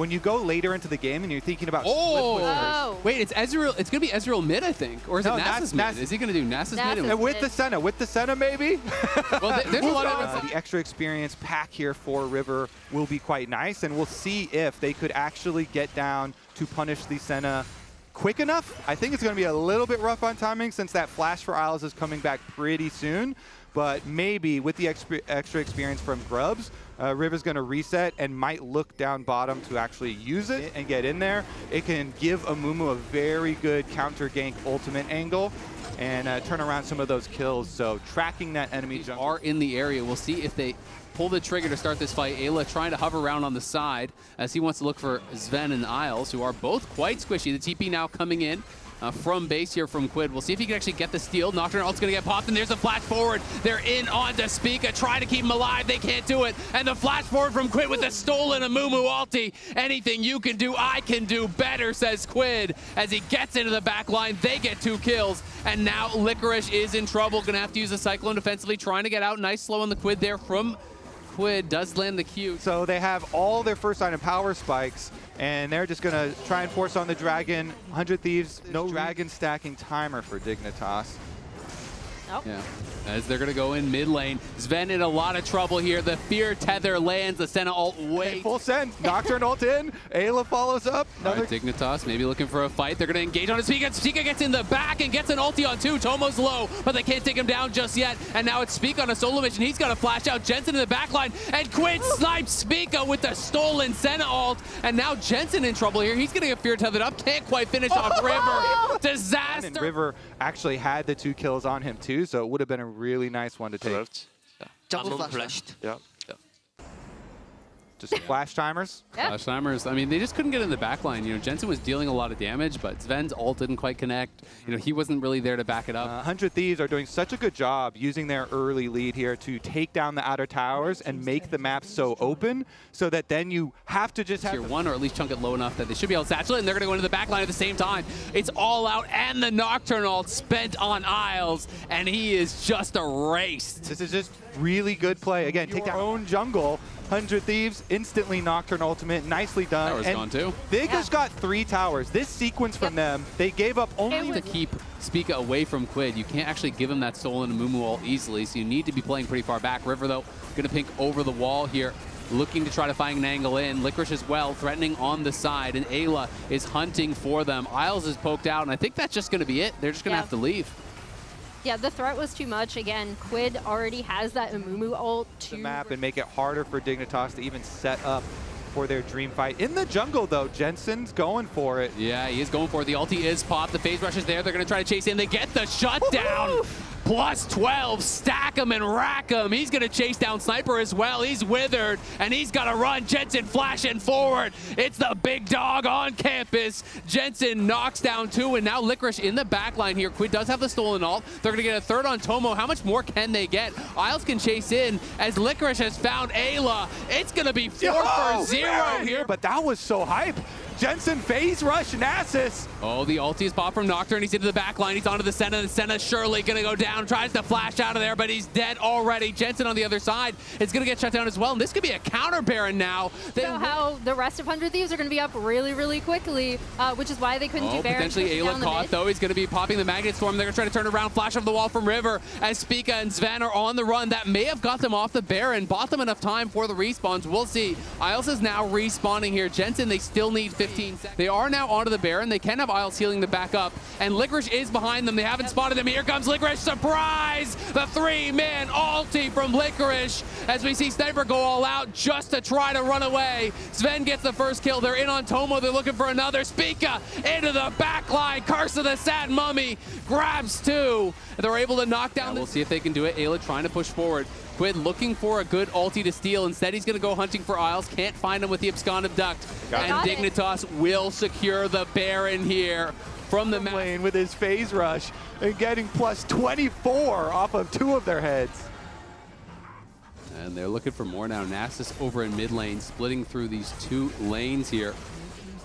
when you go later into the game and you're thinking about Wait, it's Ezreal. It's going to be Ezreal mid, I think. Or is it Nasus mid? Is he going to do Nasus mid? And with the Senna maybe? Well, there's a lot of the extra experience pack here for River will be quite nice, and we'll see if they could actually get down to punish the Senna quick enough. I think it's going to be a little bit rough on timing since that flash for Isles is coming back pretty soon. But maybe with the extra experience from Grubs, River's going to reset and might look down bottom to actually use it and get in there. It can give Amumu a very good counter gank ultimate angle and turn around some of those kills. So tracking that enemy jungle. Are in the area. We'll see if they pull the trigger to start this fight. Ayla trying to hover around on the side as he wants to look for Sven and Isles, who are both quite squishy. The TP now coming in from base here from Quid. We'll see if he can actually get the steal. Nocturne ult's going to get popped, and there's a flash forward. They're in onto Spica, trying to keep him alive. They can't do it. And the flash forward from Quid with the stolen Amumu ulti. Anything you can do, I can do better, says Quid. As he gets into the back line, they get 2 kills. And now Licorice is in trouble. Going to have to use the Cyclone defensively, trying to get out. Nice slow on the Quid there from Quid. Does land the Q. So they have all their first item power spikes, and they're just going to try and force on the Dragon. 100 Thieves, no Dragon stacking timer for Dignitas. Nope. Yeah, as they're going to go in mid lane. Sven in a lot of trouble here. The Fear Tether lands. The Senna ult waits. Full send. Nocturne ult in. Ayla follows up. All right, Dignitas maybe looking for a fight. They're going to engage on his Spica. Spica gets in the back and gets an ulti on 2. Tomo's low, but they can't take him down just yet. And now it's Spica on a solo mission. He's got to flash out Jensen in the back line. And Quid snipes Spica with the stolen Senna ult. And now Jensen in trouble here. He's getting a Fear tethered up. Can't quite finish off River. Disaster. And River actually had the 2 kills on him too, so it would have been a really nice one to take. Double flashed. Yep. Just flash timers. Yeah. Flash timers. I mean, they just couldn't get in the back line. You know, Jensen was dealing a lot of damage, but Sven's ult didn't quite connect. You know, he wasn't really there to back it up. 100 Thieves are doing such a good job using their early lead here to take down the outer towers and make the map so open so that then you have to just have Tier 1 or at least chunk it low enough that they should be able to satchel it, and they're going to go into the back line at the same time. It's all out, and the Nocturne ult spent on Isles, and he is just erased. This is just really good play. Again, take their own jungle. 100 Thieves, instantly Nocturne ultimate, nicely done. Tower's and gone too. They just got 3 towers. This sequence from them, they gave up only to keep Spica away from Quid. You can't actually give him that stolen Amumu ult easily, so you need to be playing pretty far back. River, though, going to pink over the wall here, looking to try to find an angle in. Licorice as well, threatening on the side, and Ayla is hunting for them. Isles is poked out, and I think that's just going to be it. They're just going to have to leave. Yeah, the threat was too much. Again, Quid already has that Amumu ult the map and make it harder for Dignitas to even set up for their dream fight. In the jungle, though, Jensen's going for it. Yeah, he is going for it. The ulti is popped. The phase rush is there. They're going to try to chase in. They get the shutdown. Plus 12, stack him and rack him. He's going to chase down Sniper as well. He's withered, and he's got to run. Jensen flashing forward. It's the big dog on campus. Jensen knocks down 2, and now Licorice in the back line here. Quid does have the stolen ult. They're going to get a 3rd on Tomo. How much more can they get? Isles can chase in as Licorice has found Ayla. It's going to be 4 for 0 here. But that was so hype. Jensen phase rush Nasus. Oh, the ulti is popped from Nocturne. He's into the back line. He's onto the Senna. The Senna surely going to go down. Tries to flash out of there, but he's dead already. Jensen on the other side is going to get shut down as well. And this could be a counter Baron now. So how the rest of 100 Thieves are going to be up really, really quickly, which is why they couldn't do Baron. Potentially Ayla caught, though. He's going to be popping the Magnet Storm. They're going to try to turn around, flash off the wall from River as Spica and Sven are on the run. That may have got them off the Baron, bought them enough time for the respawns. We'll see. Isles is now respawning here. Jensen, they still need 15 seconds. They are now onto the Baron. They can have Isles healing the back up, and Licorice is behind them. They haven't spotted him. Here comes Licorice. Surprise! The 3-man ulti from Licorice as we see Sniper go all out just to try to run away. Sven gets the first kill. They're in on Tomo. They're looking for another. Spica into the back line. Curse of the Sad Mummy grabs 2. They're able to knock down. We'll see if they can do it. Ayla trying to push forward. Quid looking for a good ulti to steal. Instead, he's going to go hunting for Isles. Can't find him with the Abscond Abduct. And Dignitas will secure the Baron here from the lane with his phase rush and getting plus 24 off of 2 of their heads. And they're looking for more now. Nasus over in mid lane, splitting through these 2 lanes here.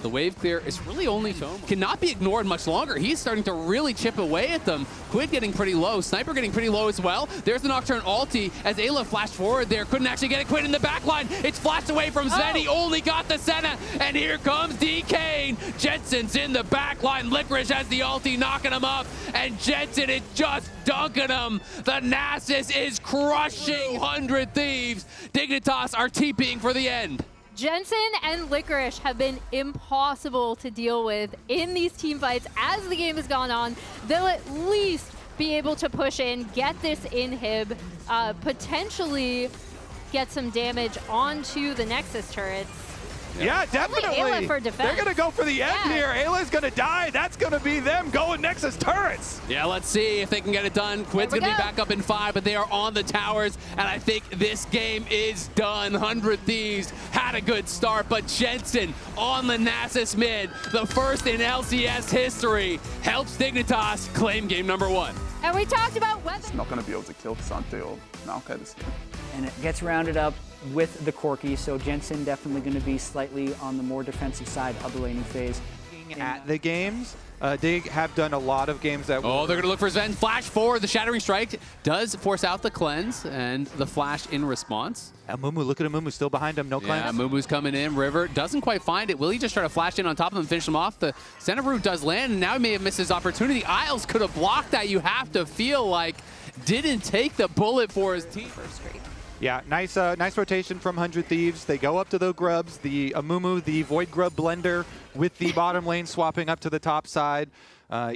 The wave clear is really only cannot be ignored much longer. He's starting to really chip away at them. Quid getting pretty low. Sniper getting pretty low as well. There's the Nocturne ulti as Ayla flashed forward there. Couldn't actually get it. Quid in the back line. It's flashed away from Sven. He only got the Senna. And here comes DK. Jensen's in the back line. Licorice has the ulti knocking him up. And Jensen is just dunking him. The Nasus is crushing 100 Thieves. Dignitas are TPing for the end. Jensen and Licorice have been impossible to deal with in these team fights as the game has gone on. They'll at least be able to push in, get this inhib, potentially get some damage onto the Nexus turrets. Yeah, definitely. Ayla for defense. They're going to go for the end here. Ayla's going to die. That's going to be them going Nexus turrets. Yeah, let's see if they can get it done. Quid's going to be back up in 5, but they are on the towers, and I think this game is done. 100 Thieves had a good start, but Jensen on the Nasus mid, the first in LCS history, helps Dignitas claim game number 1. And we talked about whether It's not going to be able to kill Xante or Maokai this game. And it gets rounded up with the Corki, so Jensen definitely going to be slightly on the more defensive side of the laning phase. At the games, Dig have done a lot of games that... Oh, they're going to look for Sven. Flash forward. The Shattering Strike does force out the cleanse and the flash in response. Mumu, look at Mumu still behind him. No cleanse. Yeah, Mumu's coming in. River doesn't quite find it. Will he just try to flash in on top of him and finish him off? The center route does land, and now he may have missed his opportunity. Isles could have blocked that. You have to feel like didn't take the bullet for his team. Yeah, nice rotation from 100 Thieves. They go up to the grubs, the Amumu, the Void Grub blender with the bottom lane swapping up to the top side.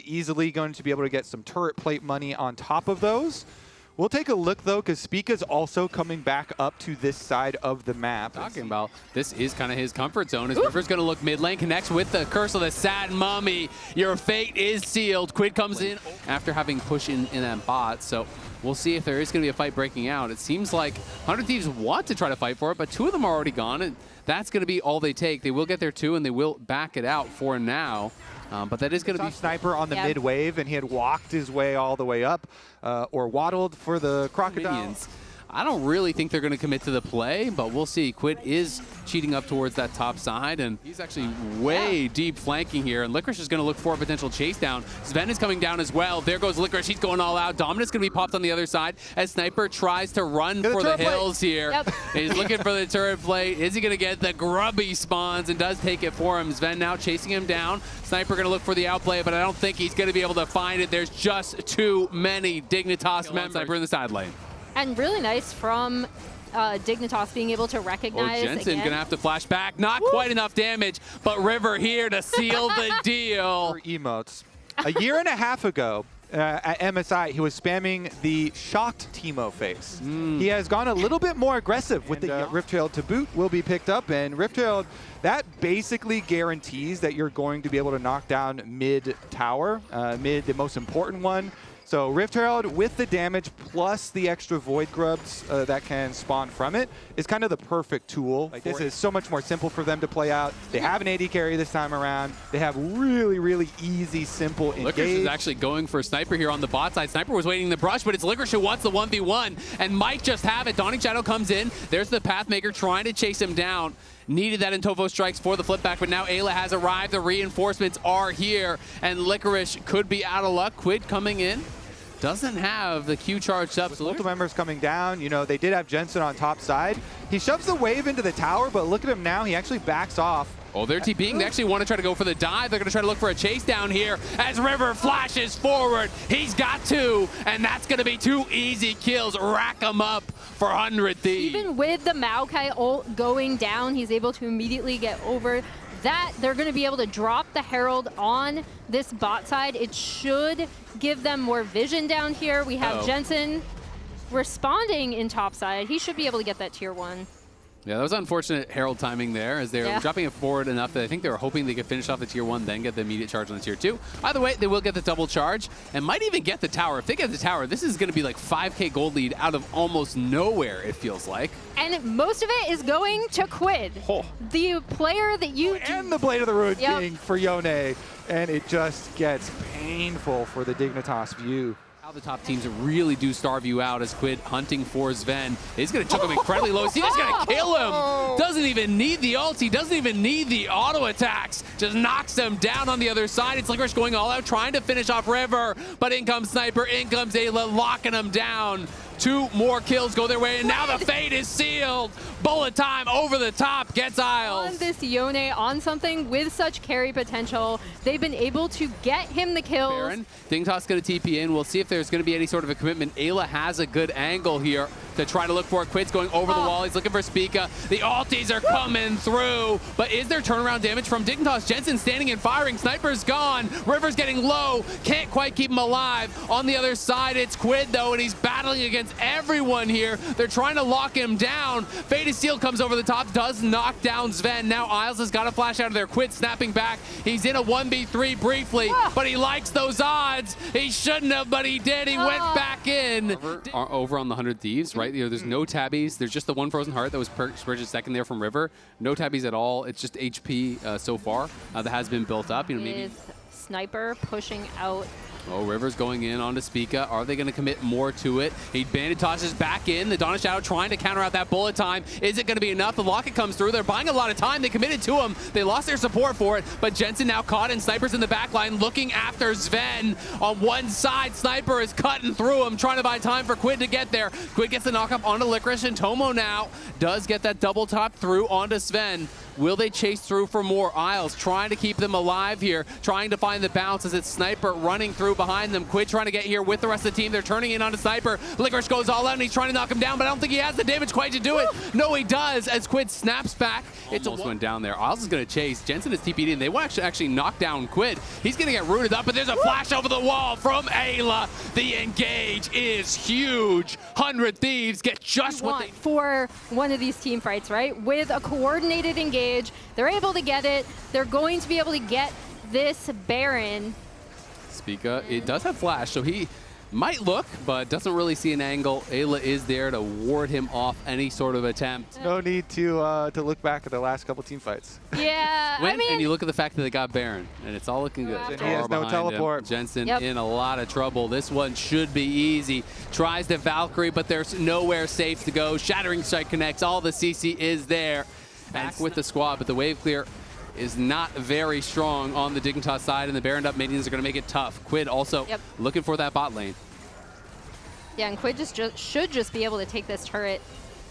Easily going to be able to get some turret plate money on top of those. We'll take a look, though, because Spica's also coming back up to this side of the map. Talking about this is kind of his comfort zone. As River's going to look mid lane, connects with the Curse of the Sad Mummy. Your fate is sealed. Quid comes in after having push in that bot, so we'll see if there is going to be a fight breaking out. It seems like 100 Thieves want to try to fight for it, but 2 of them are already gone, and that's going to be all they take. They will get their 2, and they will back it out for now. But that is going to be Sniper on the mid wave, and he had walked his way all the way up, or waddled for the crocodile. Minions. I don't really think they're going to commit to the play, but we'll see. Quid is cheating up towards that top side, and he's actually way deep flanking here, and Licorice is going to look for a potential chase down. Sven is coming down as well. There goes Licorice. He's going all out. Dominant's going to be popped on the other side as Sniper tries to run for the hills here. Yep. He's looking for the turret plate. Is he going to get the grubby spawns, and does take it for him. Sven now chasing him down. Sniper going to look for the outplay, but I don't think he's going to be able to find it. There's just too many Dignitas members. Sniper in the side lane. and really nice from Dignitas being able to recognize. Jensen gonna have to flash back. Not quite enough damage, but River here to seal the deal. For emotes. A year and a half ago, at MSI, he was spamming the shocked Teemo face. He has gone a little bit more aggressive with the Rift Herald to boot will be picked up, and Rift Herald, that basically guarantees that you're going to be able to knock down mid tower, mid the most important one. So Rift Herald with the damage plus the extra Void Grubs that can spawn from it is kind of the perfect tool. Like this is so much more simple for them to play out. They have an AD carry this time around. They have really, really easy, simple engage. Licorice is actually going for Sniper here on the bot side. Sniper was waiting in the brush, but it's Licorice who wants the 1v1 and might just have it. Dawning Shadow comes in. There's the Pathmaker trying to chase him down. Needed that in Tovo strikes for the flip back, but now Ayla has arrived. The reinforcements are here, and Licorice could be out of luck. Quid coming in. Doesn't have the Q charged up. With multiple members coming down, you know, they did have Jensen on top side. He shoves the wave into the tower, but look at him now. He actually backs off. Oh, they're TPing. They actually want to try to go for the dive. They're going to try to look for a chase down here as River flashes forward. He's got two, and that's going to be two easy kills. Rack him up for 100 Thieves. Even with the Maokai ult going down, he's able to immediately get over that. They're going to be able to drop the Herald on this bot side. It should give them more vision down here. We have Jensen responding in top side. He should be able to get that tier 1. Yeah, that was unfortunate Herald timing there as they were dropping it forward enough that I think they were hoping they could finish off the tier 1, then get the immediate charge on the tier 2. Either way, they will get the double charge and might even get the tower. If they get the tower, this is going to be like 5K gold lead out of almost nowhere, it feels like. And most of it is going to Quid. The player that you... And the Blade of the Ruined King for Yone. And it just gets painful for the Dignitas view. Now the top teams really do starve you out as Quid hunting for Sven. He's going to chuck him incredibly low. He's going to kill him. Doesn't even need the ulti. Doesn't even need the auto attacks. Just knocks them down on the other side. It's Licorice going all out, trying to finish off River. But in comes Sniper, in comes Ayla, locking him down. 2 more kills go their way, and now the fate is sealed. Bullet time over the top gets Isles. On this Yone on something with such carry potential, they've been able to get him the kills. Baron, Dignitas going to TP in. We'll see if there's going to be any sort of a commitment. Ayla has a good angle here to try to look for it. Quid's going over the wall. He's looking for Spica. The ultis are coming through, but is there turnaround damage from Dignitas? Jensen standing and firing. Sniper's gone. River's getting low. Can't quite keep him alive. On the other side, it's Quid, though, and he's battling against everyone here. They're trying to lock him down. Faded Steel comes over the top, does knock down Sven. Now Isles has got a flash out of there. Quid snapping back. He's in a 1v3 briefly, but he likes those odds. He shouldn't have, but he did. He went back in. Over on the 100 Thieves, right? There's no tabbies. There's just the one Frozen Heart that was purchased second there from River. No tabbies at all. It's just HP so far that has been built up. Maybe Sniper pushing out. Oh, River's going in onto Spica. Are they going to commit more to it? He bandit tosses back in. The Dawn of Shadow trying to counter out that bullet time. Is it going to be enough? The locket comes through. They're buying a lot of time. They committed to him. They lost their support for it, but Jensen now caught, and Sniper's in the back line looking after Sven. On one side, Sniper is cutting through him, trying to buy time for Quid to get there. Quid gets the knock up onto Licorice, and Tomo now does get that double top through onto Sven. Will they chase through for more? Isles trying to keep them alive here, trying to find the bounce as it's Sniper running through behind them. Quid trying to get here with the rest of the team. They're turning in onto Sniper. Licorice goes all out, and he's trying to knock him down, but I don't think he has the damage quite to do it. No, he does, as Quid snaps back. It almost went down there. Isles is going to chase. Jensen is TP'd in. They will actually knock down Quid. He's going to get rooted up, but there's a flash over the wall from Ayla. The engage is huge. 100 Thieves get just what they for one of these team fights, right? With a coordinated engage, they're able to get it. They're going to be able to get this Baron. Spica, it does have flash, so he might look, but doesn't really see an angle. Ayla is there to ward him off any sort of attempt. No need to look back at the last couple team fights. Yeah, I mean, and you look at the fact that they got Baron, and it's all looking good. He has no teleport. Jensen in a lot of trouble. This one should be easy. Tries the Valkyrie, but there's nowhere safe to go. Shattering Strike connects. All the CC is there. Back with the squad, but the wave clear is not very strong on the Dignitas side, and the Baron up minions are going to make it tough. Quid also looking for that bot lane. Yeah, and Quid should just be able to take this turret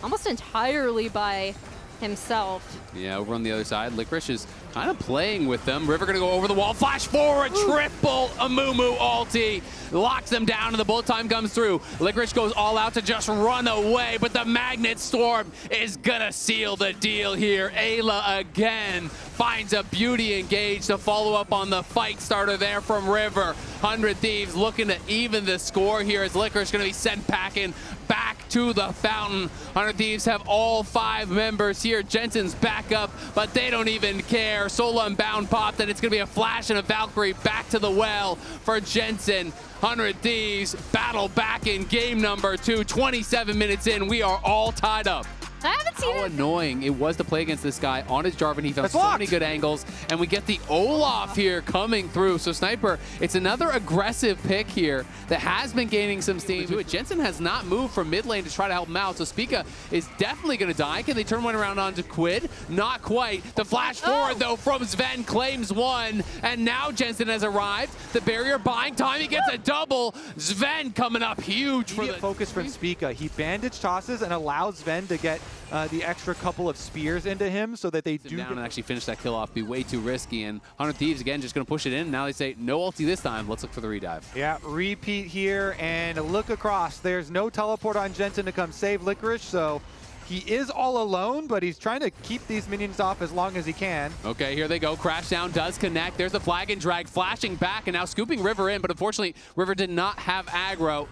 almost entirely by himself. Yeah, over on the other side, Licorice is kind of playing with them. River going to go over the wall, flash forward, triple Amumu ulti, locks them down, and the bullet time comes through. Licorice goes all out to just run away, but the Magnet Storm is going to seal the deal here. Ayla again finds a beauty engage to follow up on the fight starter there from River. 100 Thieves looking to even the score here as Licorice going to be sent packing back to the fountain. 100 Thieves have all 5 members here. Jensen's back up, but they don't even care. Sola Unbound popped, and it's going to be a flash and a Valkyrie back to the well for Jensen. 100 Thieves battle back in game number 2. 27 minutes in, we are all tied up. I haven't seen How annoying it was to play against this guy on his Jarvan. He found so many good angles, and we get the Olaf here coming through. So Sniper, it's another aggressive pick here that has been gaining some steam. Jensen has not moved from mid lane to try to help him out, so Spica is definitely going to die. Can they turn one around onto Quid? Not quite. The flash forward, though, from Sven claims one, and now Jensen has arrived. The barrier buying time. He gets a double. Sven coming up huge for the focus from Spica. He bandage tosses and allows Sven to get the extra couple of spears into him so that they do down and actually finish that kill off. Be way too risky, and 100 Thieves again just going to push it in. Now they say no ulti this time. Let's look for the redive. Yeah, repeat here and look across. There's no teleport on Jensen to come save Licorice, so he is all alone, but he's trying to keep these minions off as long as he can. Okay, here they go. Crash down does connect. There's the flag and drag flashing back and now scooping River in, but unfortunately River did not have aggro.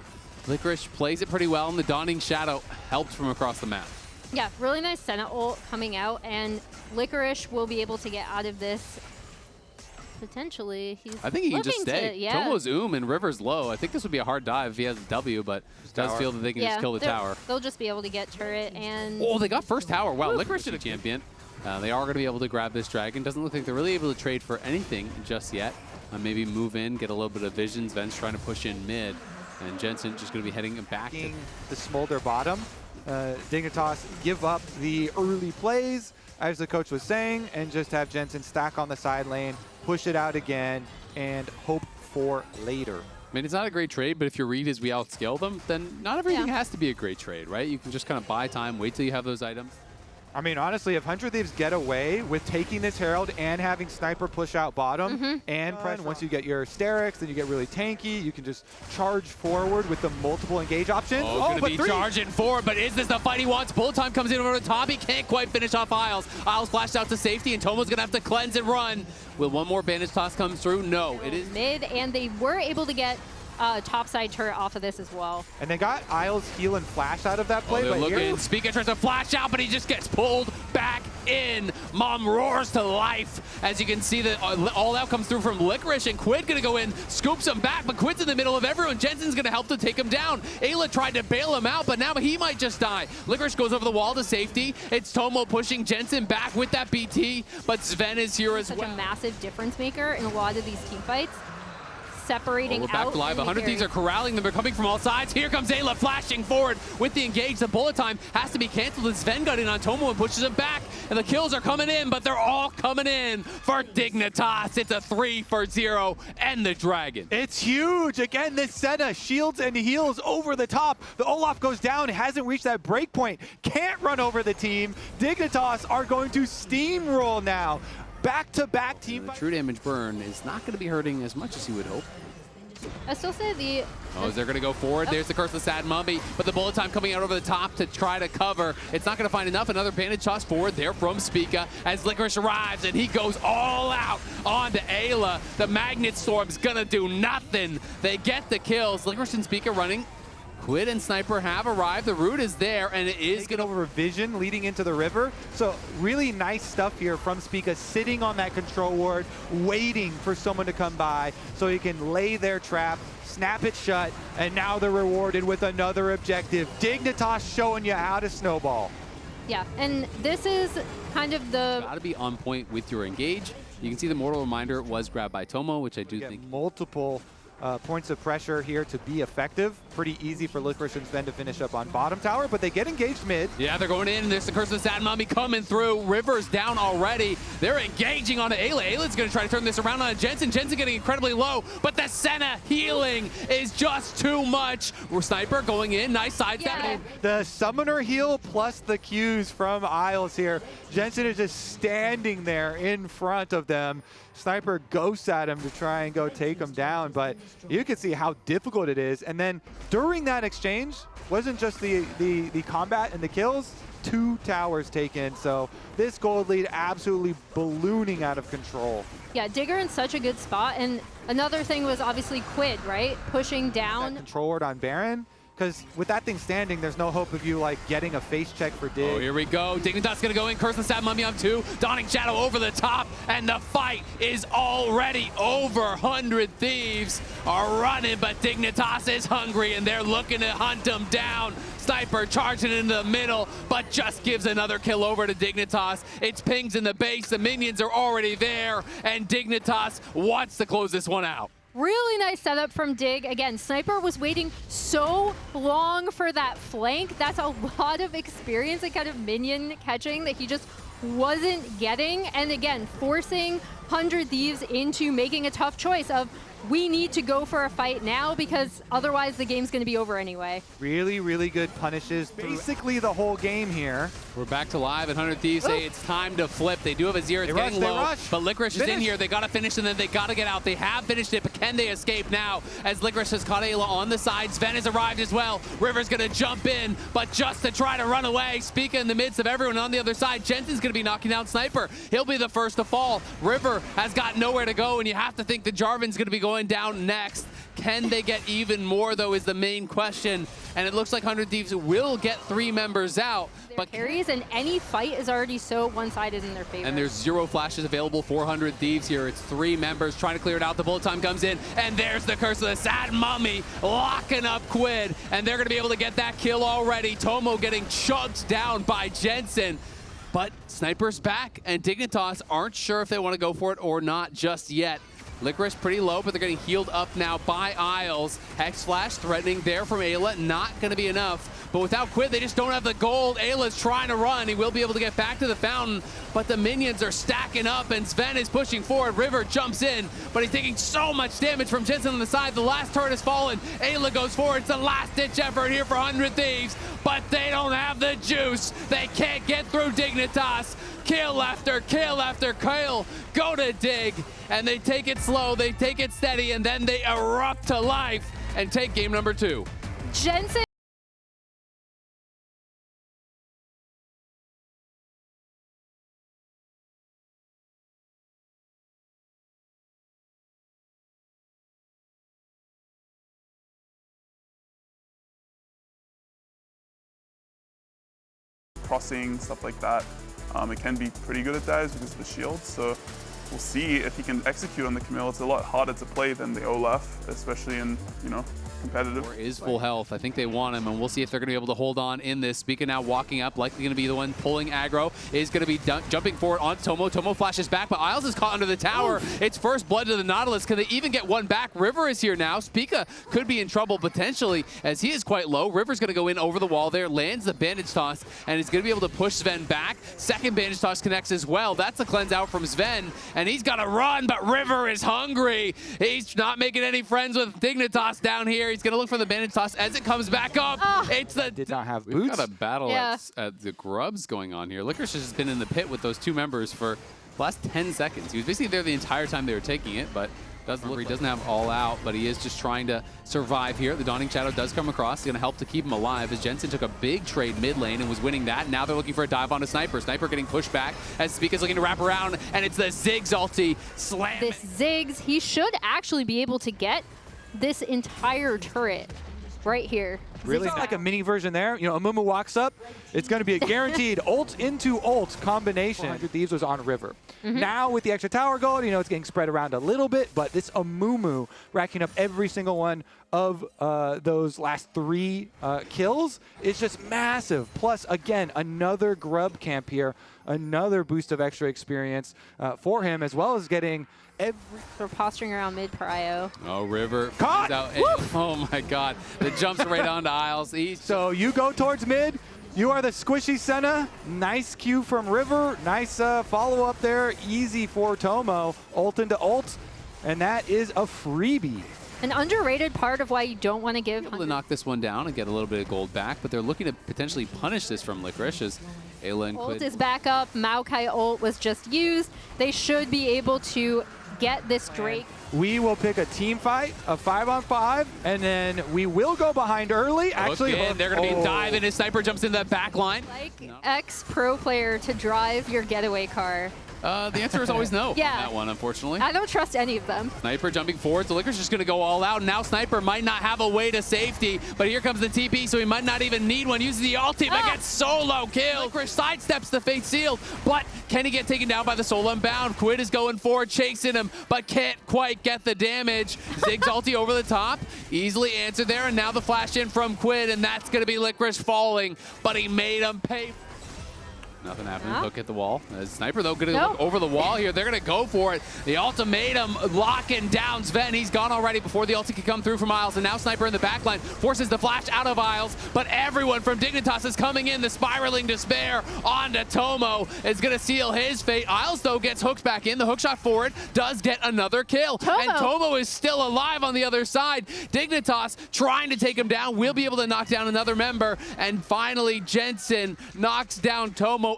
Licorice plays it pretty well, and the Dawning Shadow helps from across the map. Yeah, really nice Senna ult coming out, and Licorice will be able to get out of this potentially. I think he can just stay. Tomo's and River's low. I think this would be a hard dive if he has a W, but it does feel that they can just kill the tower. They'll just be able to get turret and... Oh, they got first tower. Wow, Licorice is a champion. They are going to be able to grab this dragon. Doesn't look like they're really able to trade for anything just yet. Maybe move in, get a little bit of vision. Sven's trying to push in mid. And Jensen just going to be heading back to the smolder bottom. Dignitas give up the early plays, as the coach was saying, and just have Jensen stack on the side lane, push it out again, and hope for later. I mean, it's not a great trade, but if your read is we outskill them, then not everything has to be a great trade, right? You can just kind of buy time, wait till you have those items. I mean, honestly, if 100 Thieves get away with taking this Herald and having Sniper push out bottom and press, once you get your Sterix, then you get really tanky. You can just charge forward with the multiple engage options. Oh, gonna be charging forward, but is this the fight he wants? Bullet time comes in over the top. He can't quite finish off Isles. Isles flashed out to safety, and Tomo's gonna have to cleanse and run. Will one more bandage toss come through? No, it is mid, and they were able to get topside turret off of this as well. And they got Isles heal and flash out of that play. They're but looking. here, Spica tries to flash out, but he just gets pulled back in. Mom roars to life. As you can see, that all out comes through from Licorice, and Quid gonna go in, scoops him back, but Quid's in the middle of everyone. Jensen's gonna help to take him down. Ayla tried to bail him out, but now he might just die. Licorice goes over the wall to safety. It's Tomo pushing Jensen back with that BT, but Sven is here as well. Such a massive difference maker in a lot of these team fights. Separating we're back out to live. 100 Thieves are corralling them. They're coming from all sides. Here comes Ayla flashing forward with the engage. The bullet time has to be canceled, and Sven got in on Tomo and pushes him back. And the kills are coming in, but they're all coming in for Dignitas. It's a 3-for-0 and the Dragon. it's huge. Again, this Senna shields and heals over the top. The Olaf goes down, hasn't reached that break point. Can't run over the team. Dignitas are going to steamroll now. Back-to-back team The fight. true damage burn is not going to be hurting as much as you would hope. I still say the... Oh, they're going to go forward. There's the Curse of the Sad Mummy, but the bullet time coming out over the top to try to cover. It's not going to find enough. Another bandage toss forward there from Spica as Licorice arrives, and he goes all out onto Ayla. The Magnet Storm's going to do nothing. They get the kills. Licorice and Spica running. Quid and Sniper have arrived. The route is there, and it is going to... over Vision leading into the river. So really nice stuff here from Spica, sitting on that control ward, waiting for someone to come by so he can lay their trap, snap it shut, and now they're rewarded with another objective. Dignitas showing you how to snowball. Yeah, and this is kind of the... Got to be on point with your engage. You can see the Mortal Reminder was grabbed by Tomo, which I do think... multiple points of pressure here to be effective. Pretty easy for Licorice and Sven to finish up on bottom tower, but they get engaged mid. Yeah, they're going in, and there's the Curse of the Sad Mummy coming through. River's down already. They're engaging on Ayla. Ayla's going to try to turn this around on Jensen. Jensen getting incredibly low, but the Senna healing is just too much. Sniper going in, nice side step. The summoner heal plus the Qs from Isles here. Jensen is just standing there in front of them. Sniper ghosts at him to try and go take him down, but you can see how difficult it is. And then during that exchange, wasn't just the combat and the kills, 2 towers taken. So this gold lead absolutely ballooning out of control. Yeah, Digger in such a good spot. And another thing was obviously Quid, right? Pushing down. That control ward on Baron. Because with that thing standing, there's no hope of you like getting a face check for Dig. Oh, here we go. Dignitas gonna go in, Curse the Sad Mummy on 2, Dawning Shadow over the top, and the fight is already over. 100 Thieves are running, but Dignitas is hungry, and they're looking to hunt him down. Sniper charging into the middle, but just gives another kill over to Dignitas. It's pings in the base, the minions are already there, and Dignitas wants to close this one out. Really nice setup from Dig. Again, Sniper was waiting so long for that flank. That's a lot of experience and kind of minion catching that he just wasn't getting. And again, forcing 100 Thieves into making a tough choice of we need to go for a fight now because otherwise the game's going to be over anyway. Really, really good punishes basically the whole game here. We're back to live, and 100 Thieves say it's time to flip. They do have a 0, it's getting low, but Licorice is in here. They got to finish, and then they got to get out. They have finished it, but can they escape now as Licorice has caught Ayla on the side? Sven has arrived as well. River's going to jump in, but just to try to run away. Spica in the midst of everyone on the other side. Jensen's going to be knocking down Sniper. He'll be the first to fall. River has got nowhere to go, and you have to think the Jarvan's going to be going down next. Can they get even more, though, is the main question. And it looks like 100 Thieves will get 3 members out. But carries, and any fight is already so one-sided in their favor. And there's 0 flashes available for 100 Thieves here. It's 3 members trying to clear it out. The bullet time comes in, and there's the Curse of the Sad Mummy locking up Quid. And they're going to be able to get that kill already. Tomo getting chugged down by Jensen. But Sniper's back, and Dignitas aren't sure if they want to go for it or not just yet. Licorice pretty low, but they're getting healed up now by Isles. Hex Flash threatening there from Ayla, not going to be enough. But without Quid, they just don't have the gold. Ayla's trying to run. He will be able to get back to the fountain, but the minions are stacking up, and Sven is pushing forward. River jumps in, but he's taking so much damage from Jensen on the side. The last turret has fallen. Ayla goes forward. It's a last-ditch effort here for 100 Thieves, but they don't have the juice. They can't get through Dignitas. Kill after kill after kill go to Dig, and they take it slow, they take it steady, and then they erupt to life and take game number 2. Jensen. Crossing, stuff like that. It can be pretty good at dives because of the shield, so we'll see if he can execute on the Camille. It's a lot harder to play than the Olaf, especially in, competitive. Or is full health. I think they want him, and we'll see if they're going to be able to hold on in this. Spica now walking up, likely going to be the one pulling aggro, is going to be jumping forward on Tomo. Tomo flashes back, but Isles is caught under the tower. It's first blood to the Nautilus. Can they even get one back? River is here now. Spica could be in trouble potentially, as he is quite low. River's going to go in over the wall there, lands the bandage toss, and is going to be able to push Sven back. Second bandage toss connects as well. That's a cleanse out from Sven, and he's got to run, but River is hungry. He's not making any friends with Dignitas down here. He's going to look for the bandage toss as it comes back up. It's the Did not have We've boots. got a battle at the Grubs going on here. Licorice has been in the pit with those two members for the last 10 seconds. He was basically there the entire time they were taking it, but doesn't look, he doesn't have all out, but he is just trying to survive here. The Dawning Shadow does come across. It's going to help to keep him alive, as Jensen took a big trade mid lane and was winning that. Now they're looking for a dive onto Sniper. Sniper getting pushed back as Spica's looking to wrap around, and it's the Ziggs ulti slam. This Ziggs, he should actually be able to get this entire turret right here. Really like a mini version there. Amumu walks up. It's going to be a guaranteed ult into ult combination. 100 Thieves was on River. Now with the extra tower gold, it's getting spread around a little bit, but this Amumu racking up every single one of those last 3 kills is just massive. Plus, again, another grub camp here, another boost of extra experience for him, as well as getting They're posturing around mid prio. Oh, River. Caught! Oh my God. The jumps right onto Isles. So you go towards mid. You are the squishy Senna. Nice Q from River. Nice follow-up there. Easy for Tomo. Ult into ult. And that is a freebie. An underrated part of why you don't want to give... Able to knock this one down and get a little bit of gold back, but they're looking to potentially punish this from Licorice as Ayla and Ult Quid. is back up. Maokai ult was just used. They should be able to get this Drake. We will pick a team fight, a 5-on-5, and then we will go behind early. Actually, they're going to be diving. His Sniper jumps into that back line. Like ex-pro player to drive your getaway car. The answer is always no on Yeah. that one, unfortunately. I don't trust any of them. Sniper jumping forward, so Licorice just going to go all out. Now Sniper might not have a way to safety, but here comes the TP, so he might not even need one. Uses the ulti, but gets solo kill. Licorice sidesteps the Fate Sealed, but can he get taken down by the Soul Unbound? Quid is going forward, chasing him, but can't quite get the damage. Ziggs ulti over the top, easily answered there, and now the flash in from Quid, and that's going to be Licorice falling, but he made him pay. Nothing happening. Hook at the wall. Sniper, though, going to look over the wall here. They're going to go for it. The ultimatum locking down Sven. He's gone already before the ulti could come through from Isles. And now Sniper in the backline forces the flash out of Isles. But everyone from Dignitas is coming in. The spiraling despair onto Tomo is going to seal his fate. Isles, though, gets hooked back in. The hookshot forward does get another kill. And Tomo is still alive on the other side. Dignitas trying to take him down. Will be able to knock down another member. And finally, Jensen knocks down Tomo.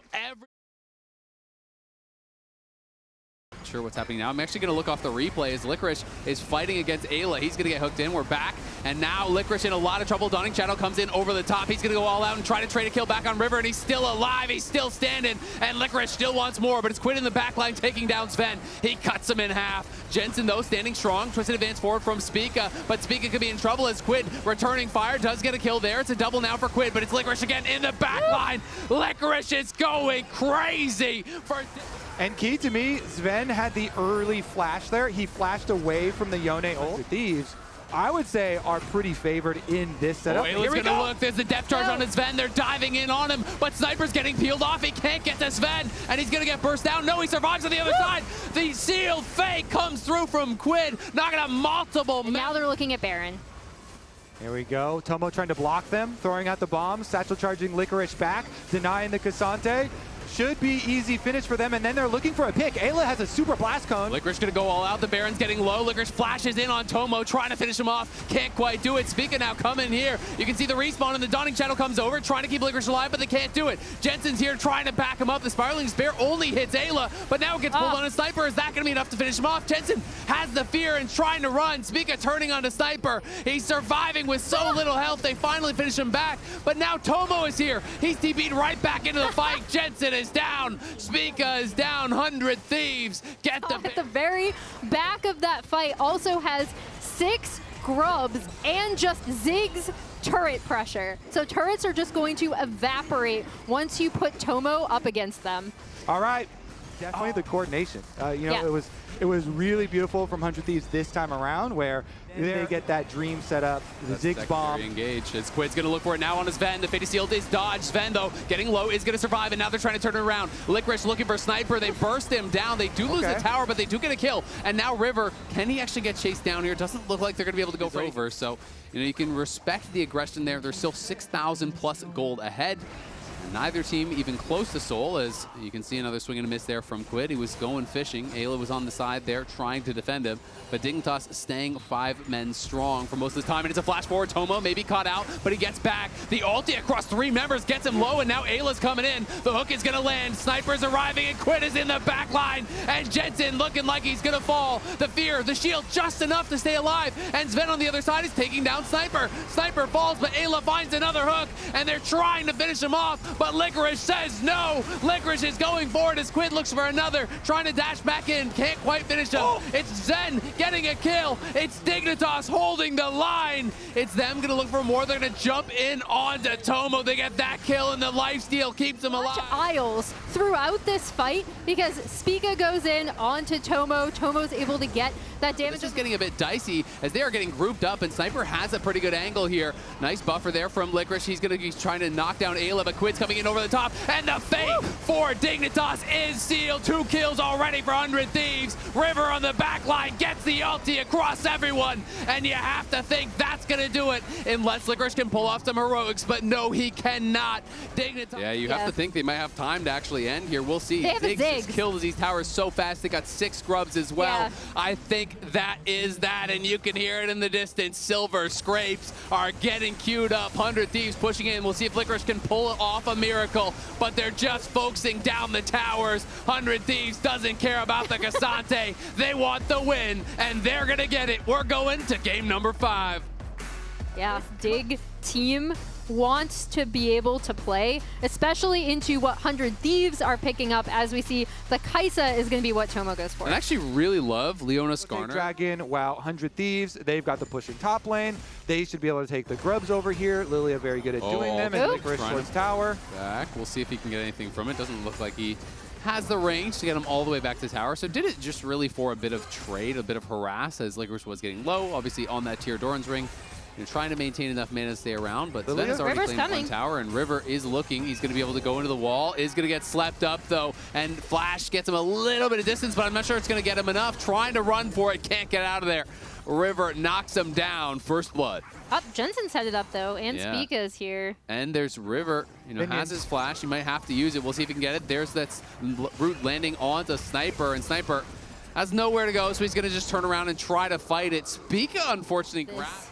Sure what's happening now. I'm actually going to look off the replay as Licorice is fighting against Ayla. He's going to get hooked in. We're back. And now Licorice in a lot of trouble. Dawning Shadow comes in over the top. He's going to go all out and try to trade a kill back on River, and he's still alive. He's still standing, and Licorice still wants more, but it's Quid in the back line taking down Sven. He cuts him in half. Jensen, though, standing strong. Twisted advance forward from Spica, but Spica could be in trouble as Quid returning fire. Does get a kill there. It's a double now for Quid, but it's Licorice again in the back line. Licorice is going crazy for... And key to me, Sven had the early flash there. He flashed away from the Yone ult. Thieves I would say are pretty favored in this setup. Ayla's Here we gonna go. look. There's the depth charge on his Sven. They're diving in on him, but Sniper's getting peeled off. He can't get to Sven, and he's gonna get burst down. No, he survives on the other side. The sealed fake comes through from Quid, knocking out multiple. And now they're looking at Baron. Here we go. Tomo trying to block them, throwing out the bombs. Satchel charging Licorice back, denying the Kazante. Should be easy finish for them, and then they're looking for a pick. Ayla has a super blast cone. Licorice gonna go all out. The Baron's getting low. Licorice flashes in on Tomo, trying to finish him off. Can't quite do it. Spica now coming here. You can see the respawn, and the Dawning Shadow comes over, trying to keep Licorice alive, but they can't do it. Jensen's here trying to back him up. The Spiraling Spear only hits Ayla, but now it gets pulled on a Sniper. Is that gonna be enough to finish him off? Jensen has the fear and trying to run. Spica turning on the Sniper. He's surviving with so little health. They finally finish him back, but now Tomo is here. He's TP'd right back into the fight. Jensen is down. Spica is down. 100 Thieves get the... At the very back of that fight also has 6 grubs and just Ziggs turret pressure. So turrets are just going to evaporate once you put Tomo up against them. All right. Definitely the coordination. It was really beautiful from 100 Thieves this time around, where they get that dream set up, the Ziggs bomb. Engaged. As Quid's going to look for it now on his Sven. The Fate of Sealed is dodged. Sven, though, getting low, is going to survive, and now they're trying to turn it around. Licorice looking for Sniper. They burst him down. They do lose the tower, but they do get a kill. And now River, can he actually get chased down here? Doesn't look like they're going to be able to go for over. So, you can respect the aggression there. There's still 6,000 plus gold ahead. Neither team even close to Soul, as you can see another swing and a miss there from Quid. He was going fishing. Ayla was on the side there trying to defend him, but Dignitas staying 5 men strong for most of the time, and it's a flash forward. Tomo maybe caught out, but he gets back. The ulti across 3 members gets him low, and now Ayla's coming in. The hook is gonna land. Sniper's arriving, and Quid is in the back line, and Jensen looking like he's gonna fall. The fear, the shield just enough to stay alive, and Sven on the other side is taking down Sniper. Sniper falls, but Ayla finds another hook, and they're trying to finish him off, but Licorice says no. Licorice is going forward as Quid looks for another, trying to dash back in, can't quite finish him. It's Zen getting a kill. It's Dignitas holding the line. It's them gonna look for more. They're gonna jump in onto Tomo. They get that kill, and the lifesteal keeps them alive. Aisles throughout this fight, because Spica goes in onto Tomo. Tomo's able to get that damage. This is getting a bit dicey as they are getting grouped up, and Sniper has a pretty good angle here. Nice buffer there from Licorice. He's gonna be trying to knock down Ayla, but Quid's coming in over the top, and the fate for Dignitas is sealed. 2 kills already for 100 Thieves. River on the back line gets the ulti across everyone, and you have to think that's gonna do it unless Licorice can pull off some heroics, but no, he cannot. Dignitas. Yeah, you have to think they might have time to actually end here. We'll see. They have Ziggs Ziggs. just killed these towers so fast. They got 6 grubs as well. Yeah. I think that is that, and you can hear it in the distance. Silver scrapes are getting queued up. 100 Thieves pushing in. We'll see if Licorice can pull off a miracle, but they're just focusing down the towers. 100 Thieves doesn't care about the Kazante. They want the win, and they're gonna get it. We're going to game number 5. Yeah, Dig team wants to be able to play, especially into what 100 Thieves are picking up, as we see the Kaisa is going to be what Tomo goes for. I actually really love Leona Take Skarner. Dragon, wow, 100 Thieves, they've got the pushing top lane. They should be able to take the grubs over here. Lilia very good at doing them, and Licorice towards tower. Back. We'll see if he can get anything from it. Doesn't look like he has the range to get him all the way back to tower. So did it just really for a bit of trade, a bit of harass, as Licorice was getting low, obviously on that tier Doran's ring. Trying to maintain enough mana to stay around, but Sven has already claimed 1 tower, and River is looking. He's going to be able to go into the wall, is going to get slept up, though, and Flash gets him a little bit of distance, but I'm not sure it's going to get him enough. Trying to run for it, can't get out of there. River knocks him down, first blood. Jensen set it up, though, and Spica's here. And there's River, has his Flash. He might have to use it. We'll see if he can get it. There's that root landing onto Sniper, and Sniper has nowhere to go, so he's going to just turn around and try to fight it. Spica, unfortunately, grabs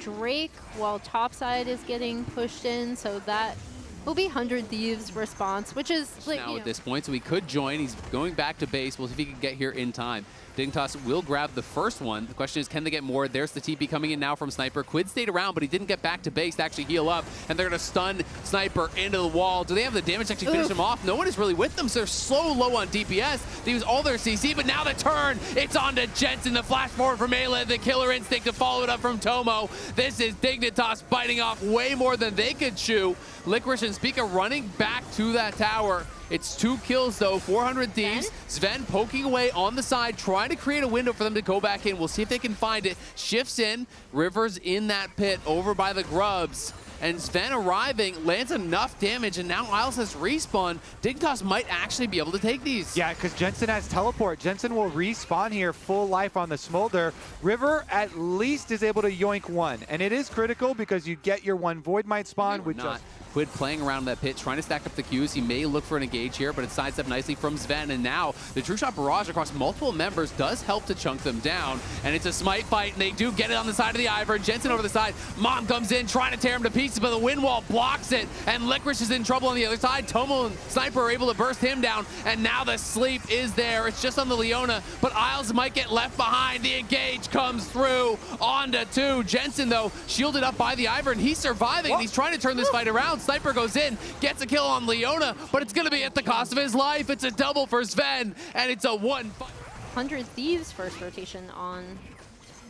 Drake, while topside is getting pushed in, so that will be 100 Thieves' response, which is like, now at this point, so he could join. He's going back to base. We'll see if he can get here in time. Dignitas will grab the first one. The question is, can they get more? There's the TP coming in now from Sniper. Quid stayed around, but he didn't get back to base to actually heal up, and they're going to stun Sniper into the wall. Do they have the damage to actually finish him off? No one is really with them, so they're so low on DPS. They use all their CC, but now the turn, it's on to Jensen. The flash forward from Ayla, the killer instinct to follow it up from Tomo. This is Dignitas biting off way more than they could chew. Licorice and Spica running back to that tower. It's 2 kills though, 400 Thieves. Sven poking away on the side, trying to create a window for them to go back in. We'll see if they can find it. Shifts in, Rivers in that pit over by the Grubs. And Sven arriving, lands enough damage, and now Isles has respawn. Dignitas might actually be able to take these. Yeah, because Jensen has teleport. Jensen will respawn here, full life on the Smolder. River at least is able to yoink one, and it is critical because you get your one Void Might spawn, which not. Quid playing around that pit, trying to stack up the Qs. He may look for an engage here, but it's sidestepped nicely from Sven. And now the True Shot barrage across multiple members does help to chunk them down. And it's a smite fight, and they do get it on the side of the Ivern. Jensen over the side. Mom comes in, trying to tear him to pieces, but the wind wall blocks it. And Licorice is in trouble on the other side. Tomo and Sniper are able to burst him down. And now the sleep is there. It's just on the Leona, but Isles might get left behind. The engage comes through onto 2. Jensen, though, shielded up by the Ivern. He's surviving, and he's trying to turn this fight around. Sniper goes in, gets a kill on Leona, but it's going to be at the cost of his life. It's a double for Sven, and it's a 100 Thieves first rotation on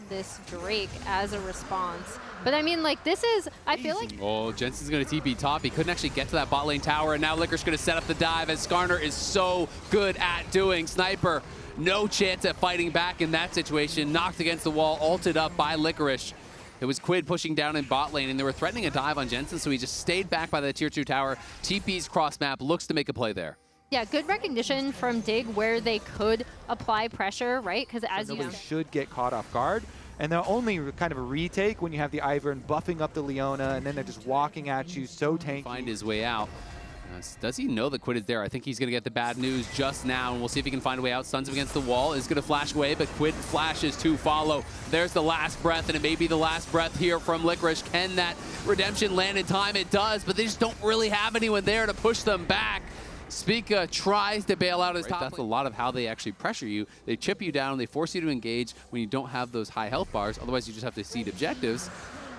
this Drake as a response. But I mean, like, this is, I feel like... Oh, Jensen's going to TP top. He couldn't actually get to that bot lane tower, and now Licorice going to set up the dive, as Skarner is so good at doing. Sniper, no chance at fighting back in that situation. Knocked against the wall, ulted up by Licorice. It was Quid pushing down in bot lane, and they were threatening a dive on Jensen, so he just stayed back by the tier 2 tower. TP's cross map, looks to make a play there. Yeah, good recognition from Dig where they could apply pressure, right? Because as nobody should get caught off guard. And they're only kind of a retake when you have the Ivern buffing up the Leona, and then they're just walking at you so tanky. Find his way out. Does he know that Quid is there? I think he's going to get the bad news just now, and we'll see if he can find a way out. Stuns him against the wall, is going to flash away, but Quid flashes to follow. There's the last breath, and it may be the last breath here from Licorice. Can that redemption land in time? It does, but they just don't really have anyone there to push them back. Spica tries to bail out his top. That's a lot of how they actually pressure you. They chip you down, they force you to engage when you don't have those high health bars. Otherwise, you just have to cede objectives.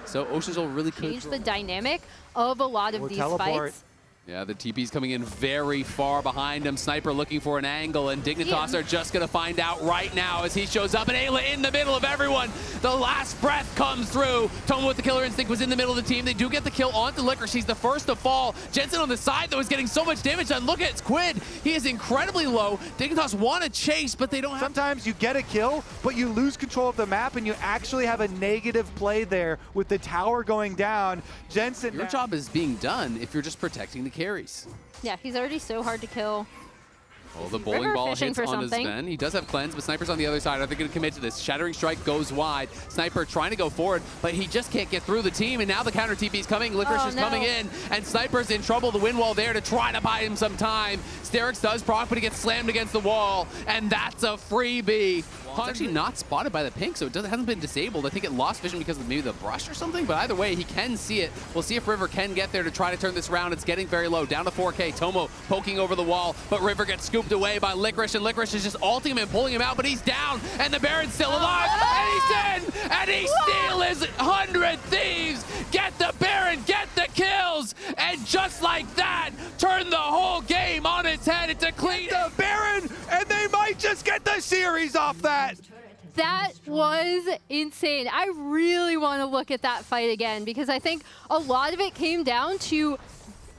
So Ocean's really could change the dynamic of a lot of these fights. Yeah, the TP's coming in very far behind him. Sniper looking for an angle, and Dignitas are just going to find out right now as he shows up. And Ayla in the middle of everyone. The last breath comes through. Tomo with the killer instinct was in the middle of the team. They do get the kill onto Licorice. He's the first to fall. Jensen on the side, though, is getting so much damage done. Look at Quid. He is incredibly low. Dignitas want to chase, but they don't have... Sometimes you get a kill, but you lose control of the map, and you actually have a negative play there with the tower going down. Jensen... Your job is being done if you're just protecting the carries. Yeah, he's already so hard to kill. Oh, the bowling ball hits on his Sven. He does have cleanse, but Sniper's on the other side. Are they going to commit to this? Shattering Strike goes wide. Sniper trying to go forward, but he just can't get through the team, and now the counter TP is coming. Licorice is coming in, and Sniper's in trouble. The wind wall there to try to buy him some time. Sterix does proc, but he gets slammed against the wall, and that's a freebie. It's actually not spotted by the pink, so it hasn't been disabled. I think it lost vision because of maybe the brush or something, but either way, he can see it. We'll see if River can get there to try to turn this around. It's getting very low, down to 4K. Tomo poking over the wall, but River gets scooped away by Licorice, and Licorice is just ulting him and pulling him out, but he's down, and the Baron's still alive, and he's in, and he steals his 100 Thieves. Get the Baron, get the kills, and just like that, turn the whole game on its head. It's a clean the Baron, and they might just get the series off that. That was insane. I really want to look at that fight again because I think a lot of it came down to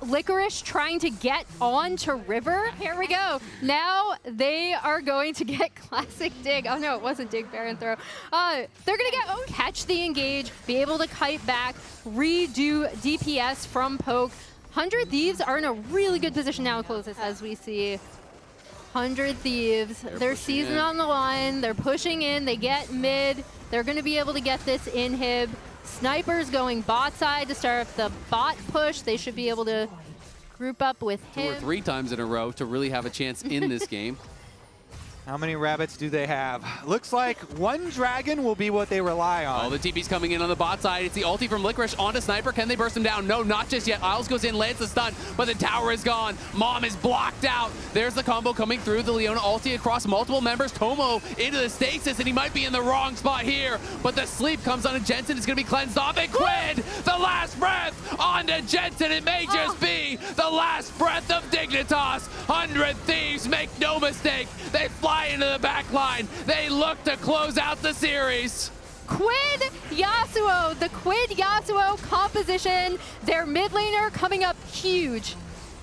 Licorice trying to get on to River. Here we go. Now they are going to get classic Dig. Oh no, it wasn't Dig, Baron throw. They're going to get catch the engage, be able to kite back, redo DPS from poke. 100 Thieves are in a really good position now to close this as we see 100 Thieves. Their season on the line. They're pushing in. They get mid. They're going to be able to get this inhib. Sniper's going bot side to start the bot push. They should be able to group up with him. 2 or 3 times in a row to really have a chance in this game. How many rabbits do they have? Looks like one dragon will be what they rely on. Oh, the TP's coming in on the bot side. It's the ulti from Licorice onto Sniper. Can they burst him down? No, not just yet. Isles goes in, lands the stun, but the tower is gone. Mom is blocked out. There's the combo coming through. The Leona ulti across multiple members. Tomo into the stasis, and he might be in the wrong spot here, but the sleep comes onto Jensen. It's going to be cleansed off, and Quid, the last breath onto Jensen. It may just be the last breath of Dignitas. 100 Thieves, make no mistake. They fly into the back line. They look to close out the series. Quid Yasuo, the Quid Yasuo composition. Their mid laner coming up huge.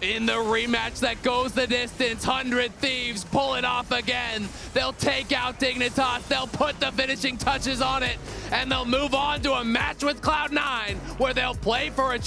In the rematch that goes the distance, 100 Thieves pull it off again. They'll take out Dignitas, they'll put the finishing touches on it, and they'll move on to a match with Cloud9 where they'll play for a chance.